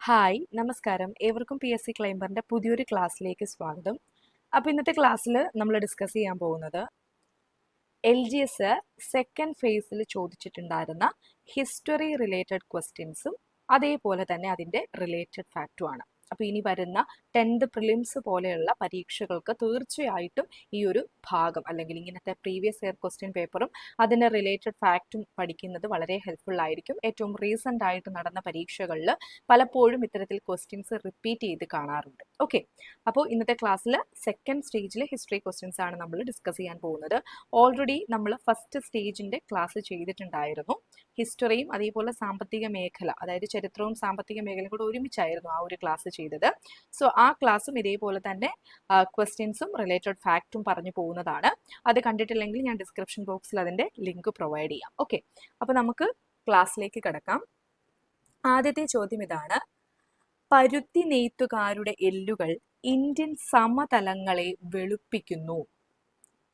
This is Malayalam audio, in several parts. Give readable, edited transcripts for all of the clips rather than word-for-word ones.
ഹായ് നമസ്കാരം ഏവർക്കും PSC ക്ലൈംബറിൻ്റെ പുതിയൊരു ക്ലാസ്സിലേക്ക് സ്വാഗതം. അപ്പോൾ ഇന്നത്തെ ക്ലാസ്സിൽ നമ്മൾ ഡിസ്കസ് ചെയ്യാൻ പോകുന്നത് LGS സെക്കൻഡ് ഫേസിൽ ചോദിച്ചിട്ടുണ്ടായിരുന്ന ഹിസ്റ്ററി റിലേറ്റഡ് ക്വസ്റ്റ്യൻസും അതേപോലെ തന്നെ അതിൻ്റെ റിലേറ്റഡ് ഫാക്റ്റുമാണ്. അപ്പോൾ ഇനി വരുന്ന 10th പ്രിലിംസ് പോലെയുള്ള പരീക്ഷകൾക്ക് തീർച്ചയായിട്ടും ഈ ഒരു ഭാഗം അല്ലെങ്കിൽ ഇങ്ങനത്തെ പ്രീവിയസ് ഇയർ ക്വസ്റ്റ്യൻ പേപ്പറും അതിൻ്റെ റിലേറ്റഡ് ഫാക്റ്റും പഠിക്കുന്നത് വളരെ ഹെൽപ്ഫുൾ ആയിരിക്കും. ഏറ്റവും റീസെൻ്റ് ആയിട്ട് നടന്ന പരീക്ഷകളിൽ പലപ്പോഴും ഇത്തരത്തിൽ ക്വസ്റ്റ്യൻസ് റിപ്പീറ്റ് ചെയ്ത് കാണാറുണ്ട്. ഓക്കെ, അപ്പോൾ ഇന്നത്തെ ക്ലാസ്സിൽ സെക്കൻഡ് സ്റ്റേജിലെ ഹിസ്റ്ററി ക്വസ്റ്റ്യൻസ് ആണ് നമ്മൾ ഡിസ്കസ് ചെയ്യാൻ പോകുന്നത്. ഓൾറെഡി നമ്മൾ ഫസ്റ്റ് സ്റ്റേജിൻ്റെ ക്ലാസ് ചെയ്തിട്ടുണ്ടായിരുന്നു. ഹിസ്റ്ററിയും അതേപോലെ സാമ്പത്തിക മേഖല, അതായത് ചരിത്രവും സാമ്പത്തിക മേഖലയും കൂടെ ഒരുമിച്ചായിരുന്നു ആ ഒരു ക്ലാസ് ചെയ്തത്. സോ ആ ക്ലാസ്സും ഇതേപോലെ തന്നെ ക്വസ്റ്റ്യൻസും റിലേറ്റഡ് ഫാക്റ്റും പറഞ്ഞു പോകുന്നതാണ്. അത് കണ്ടിട്ടില്ലെങ്കിൽ ഞാൻ ഡിസ്ക്രിപ്ഷൻ ബോക്സിൽ അതിൻ്റെ ലിങ്ക് പ്രൊവൈഡ് ചെയ്യാം. ഓക്കെ, അപ്പോൾ നമുക്ക് ക്ലാസ്സിലേക്ക് കിടക്കാം. ആദ്യത്തെ ചോദ്യം ഇതാണ്: പരുത്തി നെയ്ത്തുകാരുടെ എല്ലുകൾ ഇന്ത്യൻ സമതലങ്ങളെ വെളുപ്പിക്കുന്നു.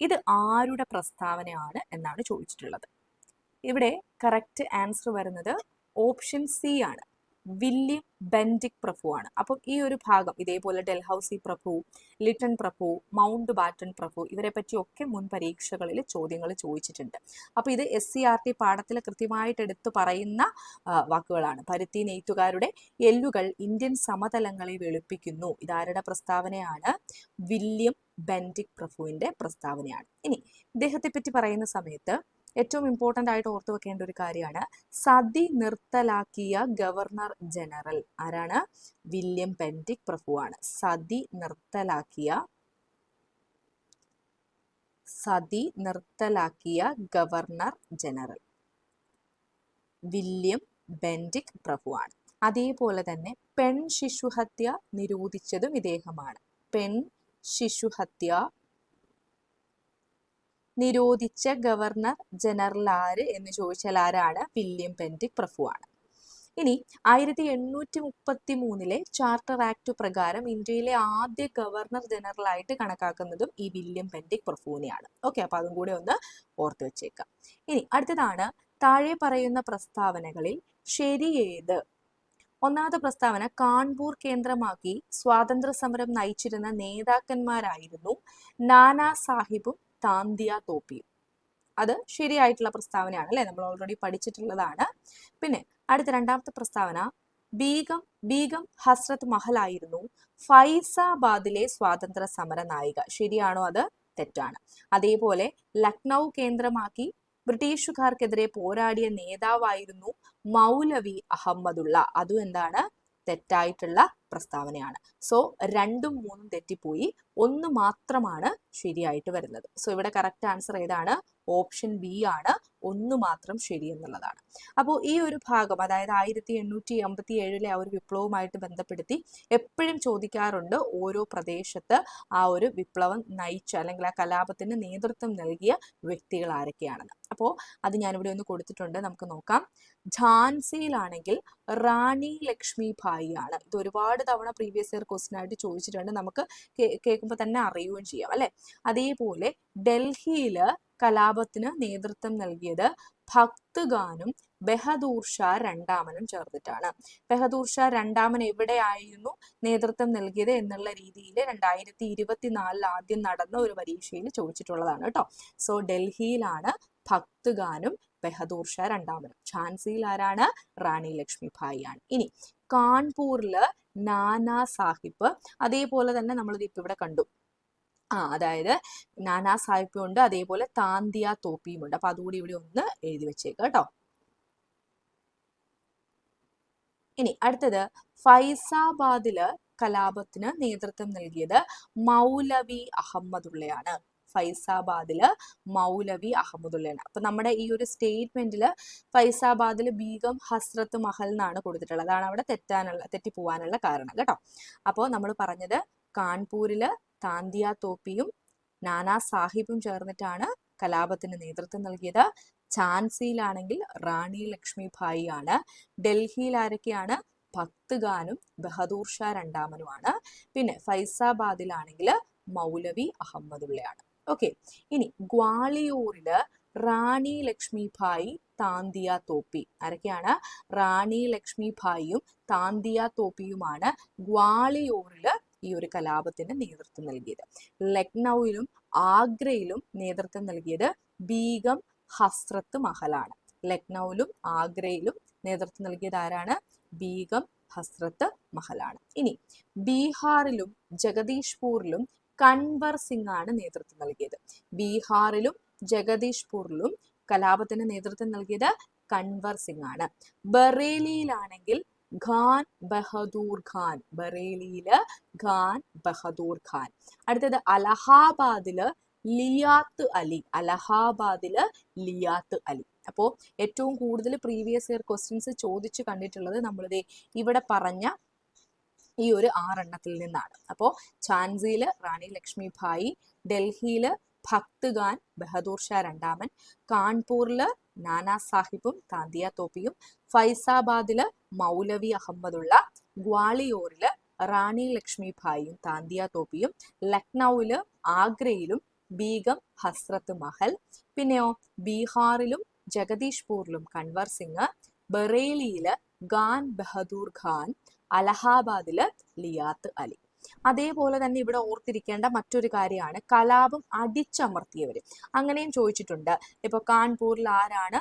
ഇത് ആരുടെ പ്രസ്താവനയാണ് എന്നാണ് ചോദിച്ചിട്ടുള്ളത്. ഇവിടെ കറക്റ്റ് ആൻസർ വരുന്നത് ഓപ്ഷൻ സി ആണ്, വില്യം ബെൻഡിക് പ്രഭു ആണ്. അപ്പം ഈ ഒരു ഭാഗം ഇതേപോലെ ഡൽഹൌസി പ്രഭു, ലിറ്റൺ പ്രഭു, മൗണ്ട് ബാറ്റൺ പ്രഭു, ഇവരെ പറ്റിയൊക്കെ മുൻ പരീക്ഷകളിൽ ചോദ്യങ്ങൾ ചോദിച്ചിട്ടുണ്ട്. അപ്പോൾ ഇത് SCERT പാഠത്തിൽ കൃത്യമായിട്ട് എടുത്തു പറയുന്ന വാക്കുകളാണ്. പരുത്തി നെയ്ത്തുകാരുടെ എല്ലുകൾ ഇന്ത്യൻ സമതലങ്ങളെ വെളുപ്പിക്കുന്നു. ഇതാരുടെ പ്രസ്താവനയാണ്? വില്യം ബെൻഡിക് പ്രഭുവിൻ്റെ പ്രസ്താവനയാണ്. ഇനി ഇദ്ദേഹത്തെ പറ്റി പറയുന്ന സമയത്ത് ഏറ്റവും ഇമ്പോർട്ടൻ്റ് ആയിട്ട് ഓർത്തു വെക്കേണ്ട ഒരു കാര്യമാണ് സതി നിർത്തലാക്കിയ ഗവർണർ ജനറൽ. ആരാണ്? വില്യം ബെൻഡിക് പ്രഭുവാണ്. സതി നിർത്തലാക്കിയ ഗവർണർ ജനറൽ വില്യം ബെൻഡിക് പ്രഭുവാണ്. അതേപോലെ തന്നെ പെൺ ശിശുഹത്യ നിരോധിച്ചതും ഇദ്ദേഹമാണ്. പെൺ ശിശുഹത്യ നിരോധിച്ച ഗവർണർ ജനറൽ ആര് എന്ന് ചോദിച്ചാൽ ആരാണ്? വില്യം ബെൻഡിക് പ്രഭുവാണ്. ഇനി 1833 ചാർട്ടർ ആക്ട് പ്രകാരം ഇന്ത്യയിലെ ആദ്യ ഗവർണർ ജനറൽ ആയിട്ട് കണക്കാക്കുന്നതും ഈ വില്യം ബെൻഡിക് പ്രഭുവിനെയാണ്. ഓക്കെ, അപ്പൊ അതും കൂടെ ഒന്ന് ഓർത്തു വെച്ചേക്കാം. ഇനി അടുത്തതാണ്, താഴെ പറയുന്ന പ്രസ്താവനകളിൽ ശരിയേത്? ഒന്നാമത്തെ പ്രസ്താവന, കാൺപൂർ കേന്ദ്രമാക്കി സ്വാതന്ത്ര്യ സമരം നയിച്ചിരുന്ന നേതാക്കന്മാരായിരുന്നു നാനാ സാഹിബും താന്തിയ തോപ്പിയും. അത് ശരിയായിട്ടുള്ള പ്രസ്താവനയാണ് അല്ലെ, നമ്മൾ ഓൾറെഡി പഠിച്ചിട്ടുള്ളതാണ്. പിന്നെ അടുത്ത രണ്ടാമത്തെ പ്രസ്താവന, ബീഗം ഹസ്രത്ത് മഹൽ ആയിരുന്നു ഫൈസാബാദിലെ സ്വാതന്ത്ര്യ സമര നായിക. ശരിയാണോ? അത് തെറ്റാണ്. അതേപോലെ ലക്നൗ കേന്ദ്രമാക്കി ബ്രിട്ടീഷുകാർക്കെതിരെ പോരാടിയ നേതാവായിരുന്നു മൗലവി അഹമ്മദുള്ള. അതും എന്താണ്? തെറ്റായിട്ടുള്ള പ്രസ്താവനയാണ്. സോ 2ഉം 3ഉം തെറ്റിപ്പോയി, 1 മാത്രമാണ് ശരിയായിട്ട് വരുന്നത്. സോ ഇവിടെ കറക്റ്റ് ആൻസർ ഏതാണ്? ഓപ്ഷൻ ബി ആണ്, 1 മാത്രം ശരി എന്നുള്ളതാണ്. അപ്പോൾ ഈ ഒരു ഭാഗം, അതായത് 1887 ആ ഒരു വിപ്ലവവുമായിട്ട് ബന്ധപ്പെടുത്തി എപ്പോഴും ചോദിക്കാറുണ്ട് ഓരോ പ്രദേശത്ത് ആ ഒരു വിപ്ലവം നയിച്ച അല്ലെങ്കിൽ ആ കലാപത്തിന് നേതൃത്വം നൽകിയ വ്യക്തികൾ ആരൊക്കെയാണെന്ന്. അപ്പോൾ അത് ഞാനിവിടെ ഒന്ന് കൊടുത്തിട്ടുണ്ട്, നമുക്ക് നോക്കാം. ഝാൻസിയിലാണെങ്കിൽ റാണി ലക്ഷ്മി ഭായി ആണ്. ഇത് ഒരുപാട് തവണ പ്രീവിയസ് ഇയർ ക്വസ്റ്റ്യൻ ആയിട്ട് ചോദിച്ചിട്ടുണ്ട്, നമുക്ക് കേൾക്കുമ്പോൾ തന്നെ അറിയുകയും ചെയ്യാം അല്ലെ. അതേപോലെ ഡൽഹിയിൽ കലാപത്തിന് നേതൃത്വം നൽകിയത് ഭക്ത് ഖാനും ബഹദൂർ ഷാ രണ്ടാമനും ചേർന്നിട്ടാണ്. ബഹദൂർ ഷാ രണ്ടാമൻ എവിടെയായിരുന്നു നേതൃത്വം നൽകിയത് എന്നുള്ള രീതിയിൽ 2024 ആദ്യം നടന്ന ഒരു പരീക്ഷയിൽ ചോദിച്ചിട്ടുള്ളതാണ് കേട്ടോ. സോ ഡൽഹിയിലാണ് ഭക്ത് ഖാനും ബഹദൂർ ഷാ രണ്ടാമനും. ഝാൻസിയിൽ ആരാണ്? റാണി ലക്ഷ്മി ഭായി ആണ്. ഇനി കാൺപൂരില് നാനാ സാഹിബ്, അതേപോലെ തന്നെ നമ്മളിത് ഇപ്പൊ ഇവിടെ കണ്ടു, അതായത് നാനാ സാഹിബും ഉണ്ട്, അതേപോലെ താന്തിയ തോപ്പിയും ഉണ്ട്. അപ്പൊ അതുകൂടി ഇവിടെ ഒന്ന് എഴുതി വെച്ചേക്ക് കേട്ടോ. ഇനി അടുത്തത്, ഫൈസാബാദില് കലാപത്തിന് നേതൃത്വം നൽകിയത് മൗലവി അഹമ്മദുള്ളയാണ്. ഫൈസാബാദില് മൗലവി അഹമ്മദുള്ളയാണ്. അപ്പൊ നമ്മുടെ ഈ ഒരു സ്റ്റേറ്റ്മെന്റില് ഫൈസാബാദില് ബീഗം ഹസ്രത്ത് മഹൽ എന്നാണ് കൊടുത്തിട്ടുള്ളത്. അതാണ് അവിടെ തെറ്റിപ്പോവാനുള്ള കാരണം കേട്ടോ. അപ്പോൾ നമ്മൾ പറഞ്ഞത് കാൺപൂരില് താന്തിയ തോപ്പിയും നാനാ സാഹിബും ചേർന്നിട്ടാണ് കലാപത്തിന് നേതൃത്വം നൽകിയത്. ഝാൻസിയിലാണെങ്കിൽ റാണി ലക്ഷ്മി ഭായി ആണ്. ഡൽഹിയിൽ ആരൊക്കെയാണ്? ഭക്ത് ഖാനും ബഹദൂർ ഷാ രണ്ടാമനുമാണ്. പിന്നെ ഫൈസാബാദിലാണെങ്കിൽ മൗലവി അഹമ്മദുള്ളയാണ്. ഓക്കെ, ഇനി ഗ്വാളിയോറില് റാണി ലക്ഷ്മിഭായി താന്തിയ തോപ്പി. ആരൊക്കെയാണ്? റാണി ലക്ഷ്മിഭായിയും താന്തിയ തോപ്പിയുമാണ് ഗ്വാളിയോറില് ഈ ഒരു കലാപത്തിന് നേതൃത്വം നൽകിയത്. ലക്നൌവിലും ആഗ്രയിലും നേതൃത്വം നൽകിയത് ബീഗം ഹസ്രത്ത് മഹലാണ്. ലക്നൌവിലും ആഗ്രയിലും നേതൃത്വം നൽകിയത് ആരാണ്? ബീഗം ഹസ്രത്ത് മഹലാണ്. ഇനി ബീഹാറിലും ജഗദീഷ്പൂരിലും കൻവർ സിംഗ് ആണ് നേതൃത്വം നൽകിയത്. ബീഹാറിലും ജഗദീഷ്പൂരിലും കലാപത്തിന് നേതൃത്വം നൽകിയത് കൻവർ സിംഗ് ആണ്. ബറേലിയിലാണെങ്കിൽ ഖാൻ ബഹദൂർ ഖാൻ. ബറേലിയില് ഖാൻ ബഹദൂർ ഖാൻ. അടുത്തത് അലഹാബാദില് ലിയാത്ത് അലി. അലഹാബാദില് ലിയാത്ത് അലി. അപ്പോൾ ഏറ്റവും കൂടുതൽ പ്രീവിയസ് ഇയർ ക്വസ്റ്റ്യൻസ് ചോദിച്ചു കണ്ടിട്ടുള്ളത് നമ്മളിത് ഇവിടെ പറഞ്ഞ ഈ ഒരു 6 എണ്ണത്തിൽ നിന്നാണ്. അപ്പോൾ ഝാൻസിയില് റാണി ലക്ഷ്മിഭായി, ഡൽഹിയില് ഭക്ത് ഖാൻ ബഹദൂർ ഷാ രണ്ടാമൻ, കാൺപൂരില് നാനാ സാഹിബും താന്തിയ തോപ്പിയും, ഫൈസാബാദില് മൗലവി അഹമ്മദുള്ള, ഗ്വാളിയോറില് റാണി ലക്ഷ്മിഭായിയും താന്തിയ തോപ്പിയും, ലക്നൌവില് ആഗ്രയിലും ബീഗം ഹസ്രത്ത് മഹൽ, പിന്നെയോ ബീഹാറിലും ജഗദീഷ്പൂരിലും കൻവർ സിംഗ്, ബറേലിയില് ഖാൻ ബഹദൂർ ഖാൻ, അലഹാബാദില് ലിയാത്ത് അലി. അതേപോലെ തന്നെ ഇവിടെ ഓർത്തിരിക്കേണ്ട മറ്റൊരു കാര്യമാണ് കലാപം അടിച്ചമർത്തിയവര്. അങ്ങനെയും ചോദിച്ചിട്ടുണ്ട്. ഇപ്പൊ കാൺപൂരിൽ ആരാണ്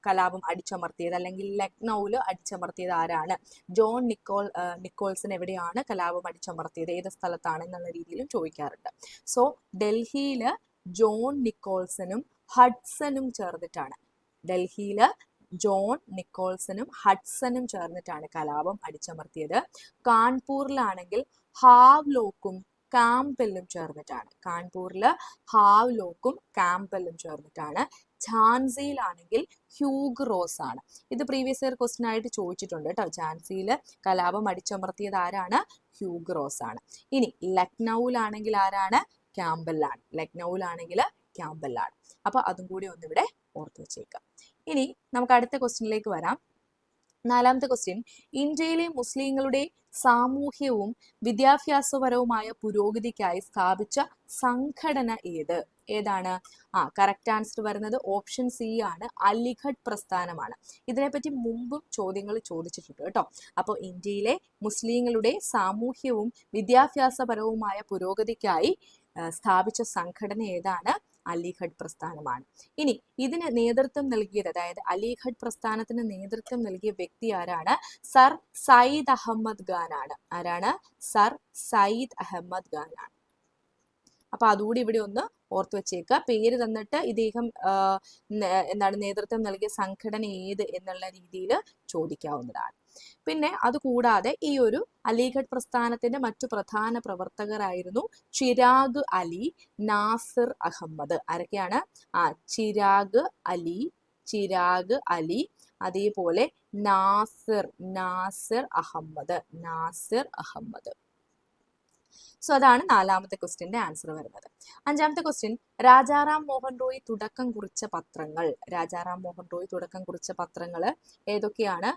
കലാപം അടിച്ചമർത്തിയത്, അല്ലെങ്കിൽ ലക്നൌവില് അടിച്ചമർത്തിയത് ആരാണ്, ജോൺ നിക്കോൾസൺ എവിടെയാണ് കലാപം അടിച്ചമർത്തിയത്, ഏത് സ്ഥലത്താണ് എന്നുള്ള രീതിയിലും ചോദിക്കാറുണ്ട്. സോ ഡൽഹിയില് ജോൺ നിക്കോൾസണും ഹഡ്സണും ചേർന്നിട്ടാണ് ഡൽഹിയില് ജോൺ നിക്കോൾസണും ഹഡ്സണും ചേർന്നിട്ടാണ് കലാപം അടിച്ചമർത്തിയത്. കാൺപൂരിലാണെങ്കിൽ ഹാവ്ലോക്കും കാംപെല്ലും ചേർന്നിട്ടാണ്. കാൺപൂരില് ഹാവ്ലോക്കും കാംപെല്ലും ചേർന്നിട്ടാണ്. ഝാൻസിയിലാണെങ്കിൽ ഹ്യൂഗ് റോസ് ആണ്. ഇത് പ്രീവിയസ് ഇയർ ക്വസ്റ്റ്യൻ ആയിട്ട് ചോദിച്ചിട്ടുണ്ട് കേട്ടോ. ഝാൻസിയില് കലാപം അടിച്ചമർത്തിയത് ആരാണ്? ഹ്യൂഗ് റോസ് ആണ്. ഇനി ലക്നൌവിലാണെങ്കിൽ ആരാണ്? ക്യാമ്പലാണ്. ലക്നൌവിലാണെങ്കിൽ ക്യാമ്പലാണ്. അപ്പൊ അതും കൂടി ഒന്നിവിടെ ഓർത്തു വെച്ചേക്കാം. ഇനി നമുക്ക് അടുത്ത ക്വസ്റ്റ്യനിലേക്ക് വരാം. 4ാമത്തെ ക്വസ്റ്റ്യൻ, ഇന്ത്യയിലെ മുസ്ലിങ്ങളുടെ സാമൂഹ്യവും വിദ്യാഭ്യാസപരവുമായ പുരോഗതിക്കായി സ്ഥാപിച്ച സംഘടന ഏതാണ്? കറക്റ്റ് ആൻസർ വരുന്നത് ഓപ്ഷൻ സി ആണ്, അലിഗഡ് പ്രസ്ഥാനമാണ്. ഇതിനെപ്പറ്റി മുമ്പും ചോദ്യങ്ങൾ ചോദിച്ചിട്ടുണ്ട് കേട്ടോ. അപ്പോൾ ഇന്ത്യയിലെ മുസ്ലിങ്ങളുടെ സാമൂഹ്യവും വിദ്യാഭ്യാസപരവുമായ പുരോഗതിക്കായി സ്ഥാപിച്ച സംഘടന ഏതാണ്? അലിഗഡ് പ്രസ്ഥാനമാണ്. ഇനി ഇതിന് നേതൃത്വം നൽകിയത്, അതായത് അലിഗഡ് പ്രസ്ഥാനത്തിന് നേതൃത്വം നൽകിയ വ്യക്തി ആരാണ്? സർ സയ്യിദ് അഹമ്മദ് ഖാൻ ആണ്. ആരാണ്? സർ സയ്യിദ് അഹമ്മദ് ഖാൻ ആണ്. അപ്പൊ അതുകൂടി ഇവിടെ ഒന്ന് ഓർത്തു വെച്ചേക്കുക. പേര് തന്നിട്ട് ഇദ്ദേഹം എന്താണ് നേതൃത്വം നൽകിയ സംഘടന ഏത് എന്നുള്ള രീതിയിൽ ചോദിക്കാവുന്നതാണ്. പിന്നെ അതുകൂടാതെ ഈ ഒരു അലിഗഡ് പ്രസ്ഥാനത്തിന്റെ മറ്റു പ്രധാന പ്രവർത്തകരായിരുന്നു ചിരാഗ് അലി, നാസിർ അഹമ്മദ്. ആരൊക്കെയാണ്? ചിരാഗ് അലി, അതേപോലെ നാസിർ അഹമ്മദ്. സോ അതാണ് 4ാമത്തെ ക്വസ്റ്റ്യന്റെ ആൻസർ വരുന്നത്. 5ാമത്തെ ക്വസ്റ്റ്യൻ, രാജാറാം മോഹൻ റോയ് തുടക്കം കുറിച്ച പത്രങ്ങൾ. രാജാറാം മോഹൻ റോയ് തുടക്കം കുറിച്ച പത്രങ്ങൾ ഏതൊക്കെയാണ്?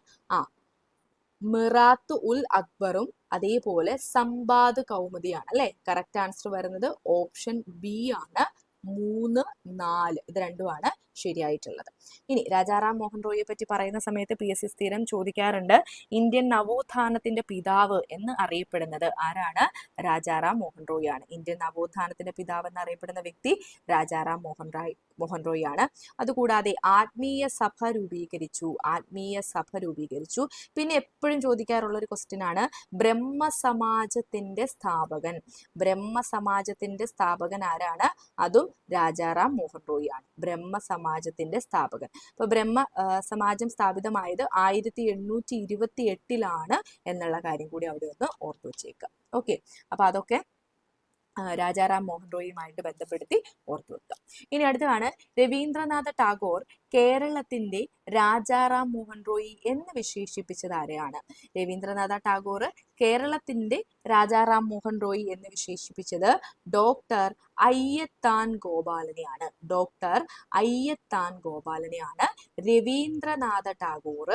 മിറാത്ത് ഉൽ അക്ബറും അതേപോലെ സംബാദ് കൗമുദിയാണ് അല്ലെ. കറക്റ്റ് ആൻസർ വരുന്നത് ഓപ്ഷൻ ബി ആണ്. 3, 4 ഇത് രണ്ടുമാണ് ശരിയായിട്ടുള്ളത്. ഇനി രാജാറാം മോഹൻ റോയിയെ പറ്റി പറയുന്ന സമയത്ത് PSC സ്ഥിരം ചോദിക്കാറുണ്ട്, ഇന്ത്യൻ നവോത്ഥാനത്തിന്റെ പിതാവ് എന്ന് അറിയപ്പെടുന്നത് ആരാണ്? രാജാറാം മോഹൻ റോയ് ആണ്. ഇന്ത്യൻ നവോത്ഥാനത്തിന്റെ പിതാവ് എന്നറിയപ്പെടുന്ന വ്യക്തി രാജാറാം മോഹൻ റോയ് ആണ്. അതുകൂടാതെ ആത്മീയ സഭ രൂപീകരിച്ചു. പിന്നെ എപ്പോഴും ചോദിക്കാറുള്ള ഒരു ക്വസ്റ്റ്യൻ ആണ്, ബ്രഹ്മസമാജത്തിന്റെ സ്ഥാപകൻ ആരാണ്? അതും രാജാറാം മോഹൻ റോയ് ആണ്. ബ്രഹ്മസമാജത്തിന്റെ സ്ഥാപകൻ. അപ്പൊ സമാജം സ്ഥാപിതമായത് 1828 എന്നുള്ള കാര്യം കൂടി അവിടെ ഒന്ന് ഓർത്തു വെച്ചേക്കുക. ഓക്കെ, അപ്പൊ അതൊക്കെ രാജാറാം മോഹൻ റോയിയുമായിട്ട് ബന്ധപ്പെടുത്തി ഓർത്തു വെക്കുക. ഇനി അടുത്തതാണ്, രവീന്ദ്രനാഥ ടാഗോർ കേരളത്തിന്റെ രാജാറാം മോഹൻ റോയി എന്ന് വിശേഷിപ്പിച്ചത് ആരെയാണ്? രവീന്ദ്രനാഥ ടാഗോർ കേരളത്തിന്റെ രാജാറാം മോഹൻ റോയി എന്ന് വിശേഷിപ്പിച്ചത് ഡോക്ടർ അയ്യത്താൻ ഗോപാലനെയാണ്. ഡോക്ടർ അയ്യത്താൻ ഗോപാലനെയാണ് രവീന്ദ്രനാഥ ടാഗോർ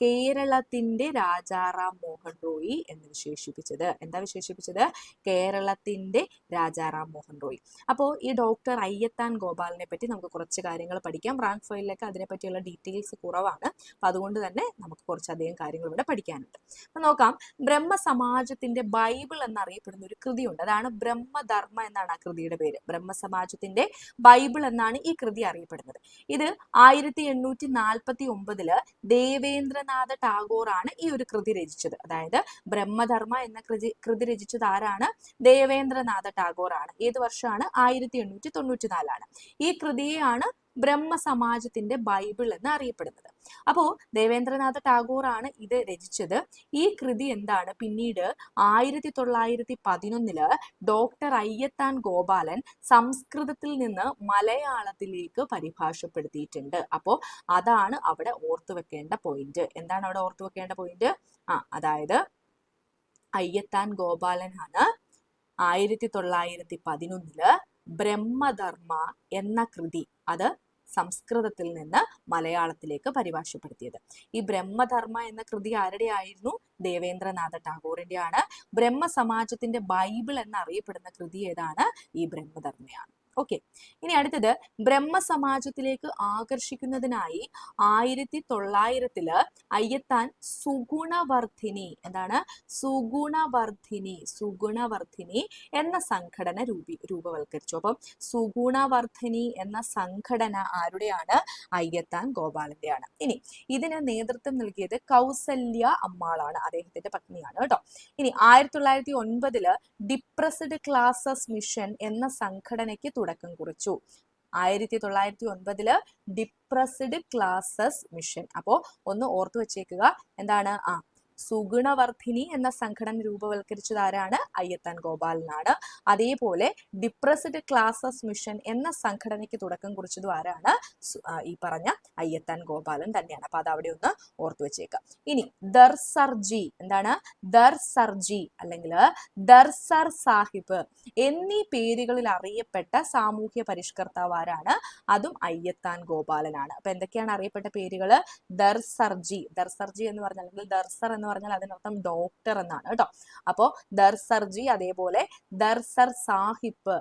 കേരളത്തിന്റെ രാജാറാം മോഹൻ റോയി എന്ന് വിശേഷിപ്പിച്ചത്. എന്താ വിശേഷിപ്പിച്ചത്? കേരളത്തിന്റെ രാജാറാം മോഹൻ റോയി. അപ്പോൾ ഈ ഡോക്ടർ അയ്യത്താൻ ഗോപാലിനെ പറ്റി നമുക്ക് കുറച്ച് കാര്യങ്ങൾ പഠിക്കാം. റാങ്ക് ഫയലിലൊക്കെ അതിനെ പറ്റിയുള്ള ഡീറ്റെയിൽസ് കുറവാണ്. അപ്പൊ അതുകൊണ്ട് തന്നെ നമുക്ക് കുറച്ചധികം കാര്യങ്ങൾ ഇവിടെ പഠിക്കാനുണ്ട്. അപ്പൊ നോക്കാം. ബ്രഹ്മസമാജത്തിന്റെ ബൈബിൾ എന്നറിയപ്പെടുന്ന ഒരു കൃതിയുണ്ട്. അതാണ് ബ്രഹ്മധർമ്മ എന്നാണ് ആ കൃതിയുടെ പേര്. ബ്രഹ്മസമാജത്തിന്റെ ബൈബിൾ എന്നാണ് ഈ കൃതി അറിയപ്പെടുന്നത്. ഇത് 1849 ദേവേന്ദ്രനാഥ ടാഗോർ ആണ് ഈ ഒരു കൃതി രചിച്ചത്. അതായത് ബ്രഹ്മധർമ്മ എന്ന കൃതി രചിച്ചത് ആരാണ്? ദേവേന്ദ്രനാഥ ടാഗോർ ആണ്. ഏത് വർഷമാണ്? 1894. ഈ കൃതിയെയാണ് ബ്രഹ്മസമാജത്തിന്റെ ബൈബിൾ എന്ന് അറിയപ്പെടുന്നത്. അപ്പോ ദേവേന്ദ്രനാഥ ടാഗോർ ആണ് ഇത് രചിച്ചത്. ഈ കൃതി എന്താണ് പിന്നീട് 1911 ഡോക്ടർ അയ്യത്താൻ ഗോപാലൻ സംസ്കൃതത്തിൽ നിന്ന് മലയാളത്തിലേക്ക് പരിഭാഷപ്പെടുത്തിയിട്ടുണ്ട്. അപ്പോ അതാണ് അവിടെ ഓർത്തു വെക്കേണ്ട പോയിന്റ്. എന്താണ് അവിടെ ഓർത്തു വെക്കേണ്ട പോയിന്റ്? അതായത് അയ്യത്താൻ ഗോപാലൻ ആണ് 1911 ബ്രഹ്മധർമ്മ എന്ന കൃതി അത് സംസ്കൃതത്തിൽ നിന്ന് മലയാളത്തിലേക്ക് പരിഭാഷപ്പെടുത്തിയത്. ഈ ബ്രഹ്മധർമ്മ എന്ന കൃതി ആരുടെ ആയിരുന്നു? ദേവേന്ദ്രനാഥ ടാഗോറിന്റെ ആണ്. ബ്രഹ്മസമാജത്തിന്റെ ബൈബിൾ എന്നറിയപ്പെടുന്ന കൃതി ഏതാണ്? ഈ ബ്രഹ്മധർമ്മയാണ്. ഓക്കെ. ഇനി അടുത്തത് ബ്രഹ്മസമാജത്തിലേക്ക് ആകർഷിക്കുന്നതിനായി 1900 അയ്യത്താൻ സുഗുണവർദ്ധിനി എന്താണ്? സുഗുണവർദ്ധിനി എന്ന സംഘടന രൂപവൽക്കരിച്ചു. അപ്പം സുഗുണവർദ്ധിനി എന്ന സംഘടന ആരുടെയാണ്? അയ്യത്താൻ ഗോപാലന്റെയാണ്. ഇനി ഇതിന് നേതൃത്വം നൽകിയത് കൗസല്യ അമ്മാളാണ്. അദ്ദേഹത്തിന്റെ പത്നിയാണ് കേട്ടോ. ഇനി 1909 ഡിപ്രസ്ഡ് ക്ലാസസ് മിഷൻ എന്ന സംഘടനയ്ക്ക് തുടക്കം കുറിച്ചു. 1909 ഡിപ്രസ്ഡ് ക്ലാസസ് മിഷൻ. അപ്പോ ഒന്ന് ഓർത്തു വെച്ചേക്കുക. എന്താണ്? സുഗുണവർദ്ധിനി എന്ന സംഘടന രൂപവൽക്കരിച്ചത് ആരാണ്? അയ്യത്താൻ ഗോപാലനാണ്. അതേപോലെ ഡിപ്രസ്ഡ് ക്ലാസസ് മിഷൻ എന്ന സംഘടനയ്ക്ക് തുടക്കം കുറിച്ചതും ആരാണ്? ഈ പറഞ്ഞ അയ്യത്താൻ ഗോപാലൻ തന്നെയാണ്. അപ്പൊ അത് അവിടെ ഒന്ന് ഓർത്തു വെച്ചേക്കാം. ഇനി ദർസർജി എന്താണ്? ദർസർജി അല്ലെങ്കിൽ ദർസർ സാഹിബ് എന്നീ പേരുകളിൽ അറിയപ്പെട്ട സാമൂഹ്യ പരിഷ്കർത്താവ് ആരാണ്? അതും അയ്യത്താൻ ഗോപാലനാണ്. അപ്പൊ എന്തൊക്കെയാണ് അറിയപ്പെട്ട പേരുകള്? ദർസർജി എന്ന് പറഞ്ഞാൽ, അല്ലെങ്കിൽ ദർസർ എന്ന് പറഞ്ഞാൽ അതിനർത്ഥം ഡോക്ടർ എന്നാണ് കേട്ടോ. അപ്പോ ദർസർജി, അതേപോലെ ദർസർ സാഹിബ്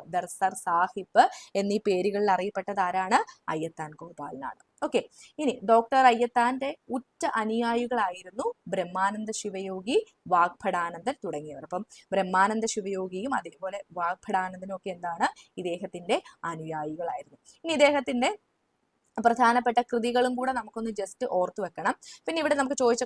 എന്നീ പേരുകളിൽ അറിയപ്പെട്ടത് ആരാണ്? അയ്യത്താൻ ഗോപാലനാണ്. ഓക്കെ. ഇനി ഡോക്ടർ അയ്യത്താന്റെ ഉറ്റ അനുയായികളായിരുന്നു ബ്രഹ്മാനന്ദ ശിവയോഗി, വാഗ്ഭടാനന്ദൻ തുടങ്ങിയവർ. അപ്പം ബ്രഹ്മാനന്ദ ശിവയോഗിയും അതേപോലെ വാഗ്ഭടാനന്ദനും ഒക്കെ എന്താണ്? ഇദ്ദേഹത്തിന്റെ അനുയായികളായിരുന്നു. ഇനി ഇദ്ദേഹത്തിന്റെ പ്രധാനപ്പെട്ട കൃതികളും കൂടെ നമുക്കൊന്ന് ജസ്റ്റ് ഓർത്തു വെക്കണം. പിന്നെ ഇവിടെ നമുക്ക് ചോദിച്ച